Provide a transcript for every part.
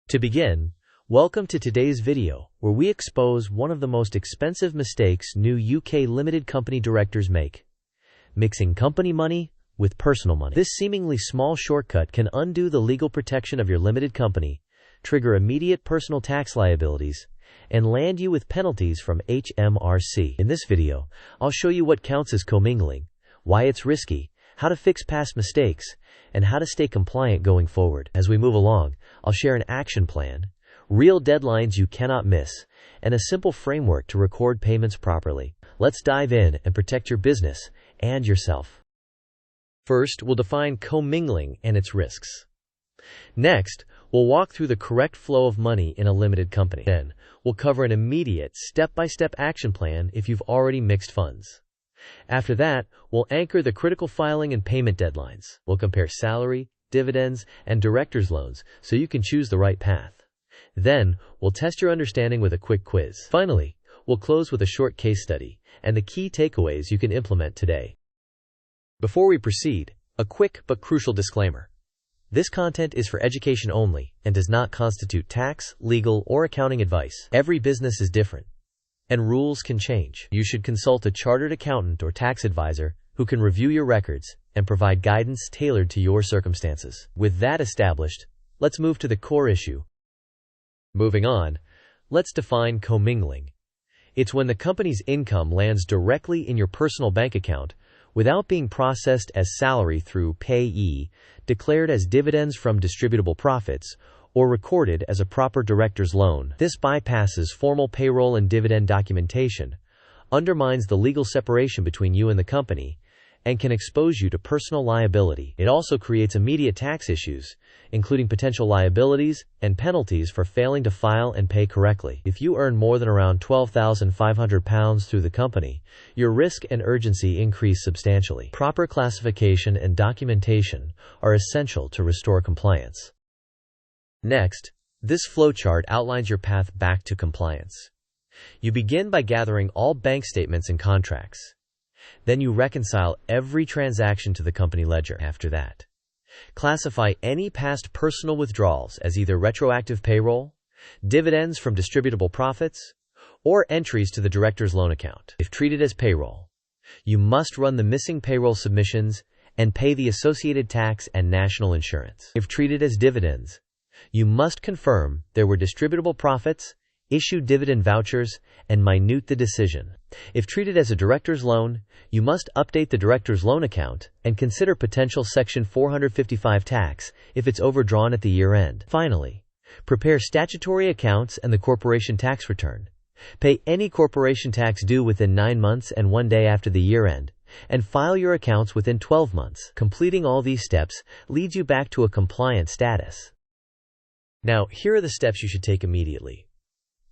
To begin, welcome to today's video, where we expose one of the most expensive mistakes new UK limited company directors make: mixing company money with personal money. This seemingly small shortcut can undo the legal protection of your limited company, trigger immediate personal tax liabilities, and land you with penalties from HMRC. In this video, I'll show you what counts as commingling, why it's risky, how to fix past mistakes, and how to stay compliant going forward. As we move along, I'll share an action plan, real deadlines you cannot miss, and a simple framework to record payments properly. Let's dive in and protect your business and yourself. First, we'll define commingling and its risks. Next, we'll walk through the correct flow of money in a limited company. Then, we'll cover an immediate, step-by-step action plan if you've already mixed funds. After that, we'll anchor the critical filing and payment deadlines. We'll compare salary, dividends, and director's loans so you can choose the right path. Then, we'll test your understanding with a quick quiz. Finally, we'll close with a short case study and the key takeaways you can implement today. Before we proceed, a quick but crucial disclaimer. This content is for education only and does not constitute tax, legal, or accounting advice. Every business is different, and rules can change. You should consult a chartered accountant or tax advisor who can review your records and provide guidance tailored to your circumstances. With that established, let's move to the core issue. Moving on, let's define commingling. It's when the company's income lands directly in your personal bank account without being processed as salary through PAYE, declared as dividends from distributable profits, or recorded as a proper director's loan. This bypasses formal payroll and dividend documentation, undermines the legal separation between you and the company, and can expose you to personal liability. It also creates immediate tax issues, including potential liabilities and penalties for failing to file and pay correctly. If you earn more than around £12,500 through the company, your risk and urgency increase substantially. Proper classification and documentation are essential to restore compliance. Next, this flowchart outlines your path back to compliance. You begin by gathering all bank statements and contracts. Then you reconcile every transaction to the company ledger. After that, classify any past personal withdrawals as either retroactive payroll, dividends from distributable profits, or entries to the director's loan account. If treated as payroll, you must run the missing payroll submissions and pay the associated tax and national insurance. If treated as dividends, you must confirm there were distributable profits, issue dividend vouchers, and minute the decision. If treated as a director's loan, you must update the director's loan account and consider potential Section 455 tax if it's overdrawn at the year end. Finally, prepare statutory accounts and the corporation tax return. Pay any corporation tax due within 9 months and 1 day after the year end, and file your accounts within 12 months. Completing all these steps leads you back to a compliant status. Now, here are the steps you should take immediately.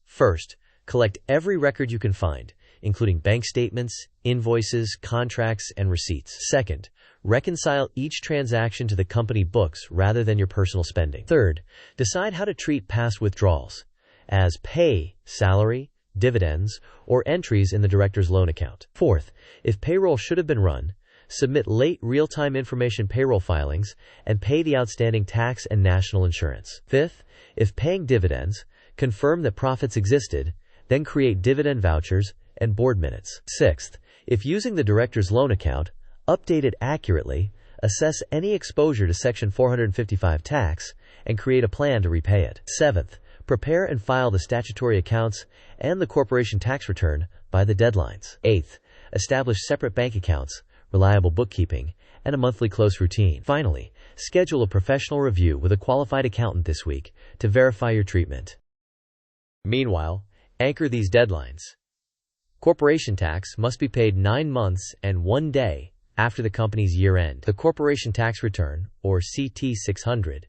First, collect every record you can find, including bank statements, invoices, contracts, and receipts. Second, reconcile each transaction to the company books rather than your personal spending. Third, decide how to treat past withdrawals, as pay, salary, dividends, or entries in the director's loan account. Fourth, if payroll should have been run, submit late real-time information payroll filings and pay the outstanding tax and national insurance. Fifth, if paying dividends, confirm that profits existed, then create dividend vouchers and board minutes. Sixth, if using the director's loan account, update it accurately, assess any exposure to Section 455 tax, and create a plan to repay it. Seventh, prepare and file the statutory accounts and the corporation tax return by the deadlines. Eighth, establish separate bank accounts, reliable bookkeeping, and a monthly close routine. Finally, schedule a professional review with a qualified accountant this week to verify your treatment. Meanwhile, anchor these deadlines. Corporation tax must be paid 9 months and 1 day after the company's year end. The corporation tax return, or CT 600,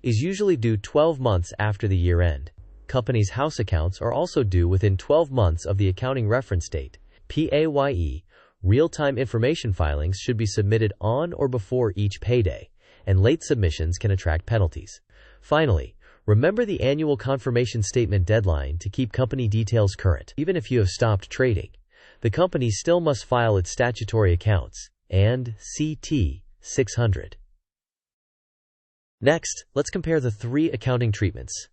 is usually due 12 months after the year end. Companies' house accounts are also due within 12 months of the accounting reference date. PAYE, real-time information filings, should be submitted on or before each payday, and late submissions can attract penalties. Finally, remember the annual confirmation statement deadline to keep company details current. Even if you have stopped trading, the company still must file its statutory accounts and CT 600. Next, let's compare the 3 accounting treatments: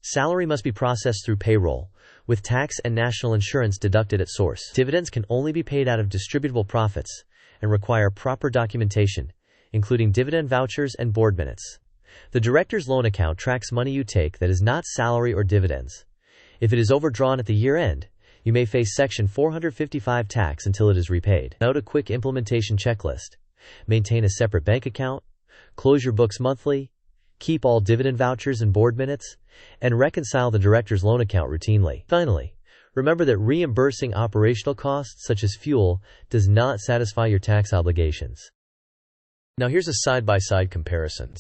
Salary must be processed through payroll, with tax and national insurance deducted at source. Dividends can only be paid out of distributable profits and require proper documentation, including dividend vouchers and board minutes. The director's loan account tracks money you take that is not salary or dividends. If it is overdrawn at the year-end, you may face Section 455 tax until it is repaid. Note a quick implementation checklist. Maintain a separate bank account, close your books monthly, keep all dividend vouchers and board minutes, and reconcile the director's loan account routinely. Finally, remember that reimbursing operational costs such as fuel does not satisfy your tax obligations. Now here's a side-by-side comparison.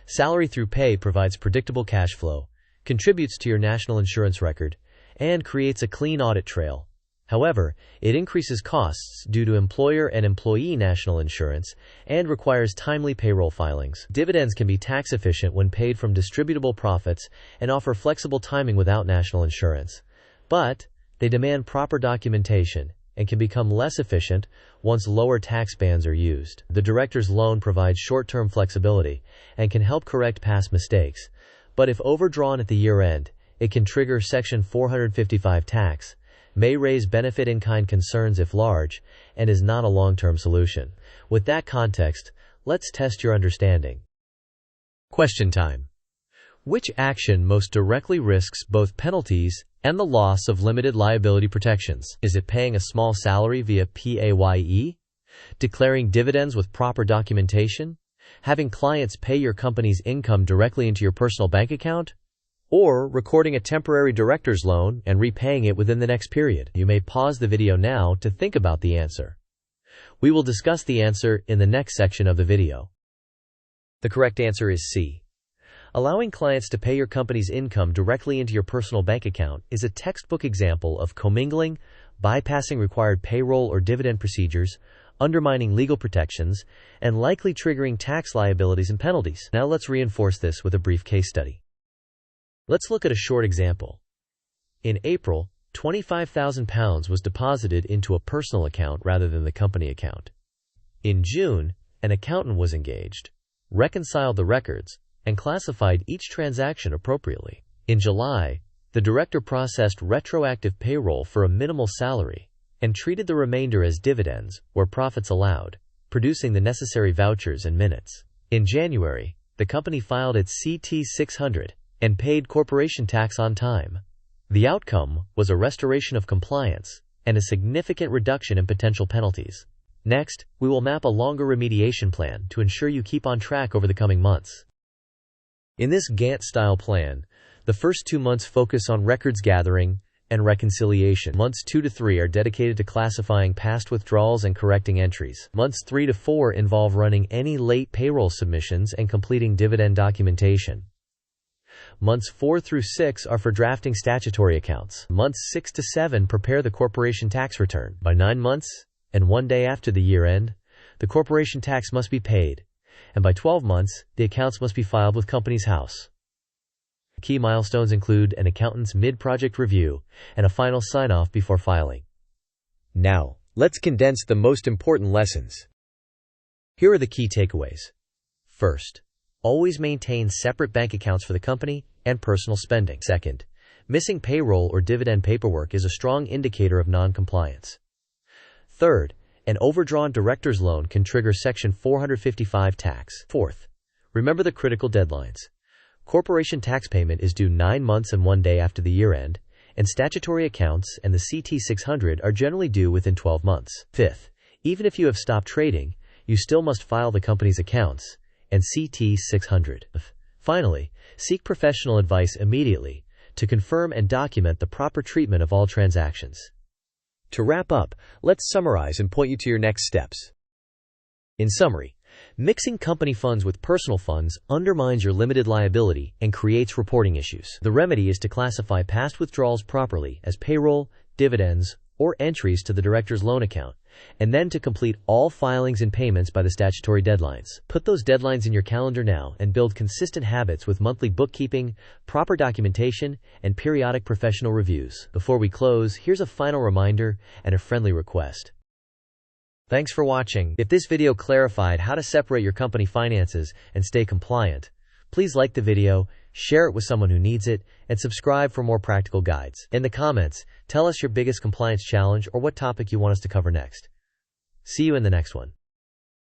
Salary through pay provides predictable cash flow, contributes to your national insurance record, and creates a clean audit trail. However, it increases costs due to employer and employee national insurance and requires timely payroll filings. Dividends can be tax efficient when paid from distributable profits and offer flexible timing without national insurance. But they demand proper documentation and can become less efficient once lower tax bands are used. The director's loan provides short-term flexibility and can help correct past mistakes, but if overdrawn at the year-end, it can trigger Section 455 tax, may raise benefit-in-kind concerns if large, and is not a long-term solution. With that context, let's test your understanding. Question time. Which action most directly risks both penalties and the loss of limited liability protections? Is it paying a small salary via PAYE? Declaring dividends with proper documentation? Having clients pay your company's income directly into your personal bank account? Or recording a temporary director's loan and repaying it within the next period? You may pause the video now to think about the answer. We will discuss the answer in the next section of the video. The correct answer is C. Allowing clients to pay your company's income directly into your personal bank account is a textbook example of commingling, bypassing required payroll or dividend procedures, undermining legal protections, and likely triggering tax liabilities and penalties. Now let's reinforce this with a brief case study. Let's look at a short example. In April, £25,000 was deposited into a personal account rather than the company account. In June, an accountant was engaged, reconciled the records, and classified each transaction appropriately. In July, the director processed retroactive payroll for a minimal salary and treated the remainder as dividends where profits allowed, producing the necessary vouchers and minutes. In January, the company filed its CT 600 and paid corporation tax on time. The outcome was a restoration of compliance and a significant reduction in potential penalties. Next, we will map a longer remediation plan to ensure you keep on track over the coming months. In this Gantt-style plan, the first 2 months focus on records gathering and reconciliation. Months 2 to 3 are dedicated to classifying past withdrawals and correcting entries. Months 3 to 4 involve running any late payroll submissions and completing dividend documentation. Months 4 through 6 are for drafting statutory accounts. Months 6 to 7 prepare the corporation tax return. By 9 months and 1 day after the year end, the corporation tax must be paid, and by 12 months, the accounts must be filed with Companies House. Key milestones include an accountant's mid-project review and a final sign-off before filing. Now, let's condense the most important lessons. Here are the key takeaways. First, always maintain separate bank accounts for the company and personal spending. Second, missing payroll or dividend paperwork is a strong indicator of non-compliance. Third, an overdrawn director's loan can trigger Section 455 tax. Fourth, remember the critical deadlines. Corporation tax payment is due 9 months and 1 day after the year end, and statutory accounts and the CT 600 are generally due within 12 months. Fifth, even if you have stopped trading, you still must file the company's accounts and CT 600. Finally, seek professional advice immediately to confirm and document the proper treatment of all transactions. To wrap up, let's summarize and point you to your next steps. In summary, mixing company funds with personal funds undermines your limited liability and creates reporting issues. The remedy is to classify past withdrawals properly as payroll, dividends, or entries to the director's loan account, and then to complete all filings and payments by the statutory deadlines. Put those deadlines in your calendar now and build consistent habits with monthly bookkeeping, proper documentation, and periodic professional reviews. Before we close, here's a final reminder and a friendly request. Thanks for watching. If this video clarified how to separate your company finances and stay compliant, please like the video, share it with someone who needs it, and subscribe for more practical guides. In the comments, tell us your biggest compliance challenge or what topic you want us to cover next. See you in the next one.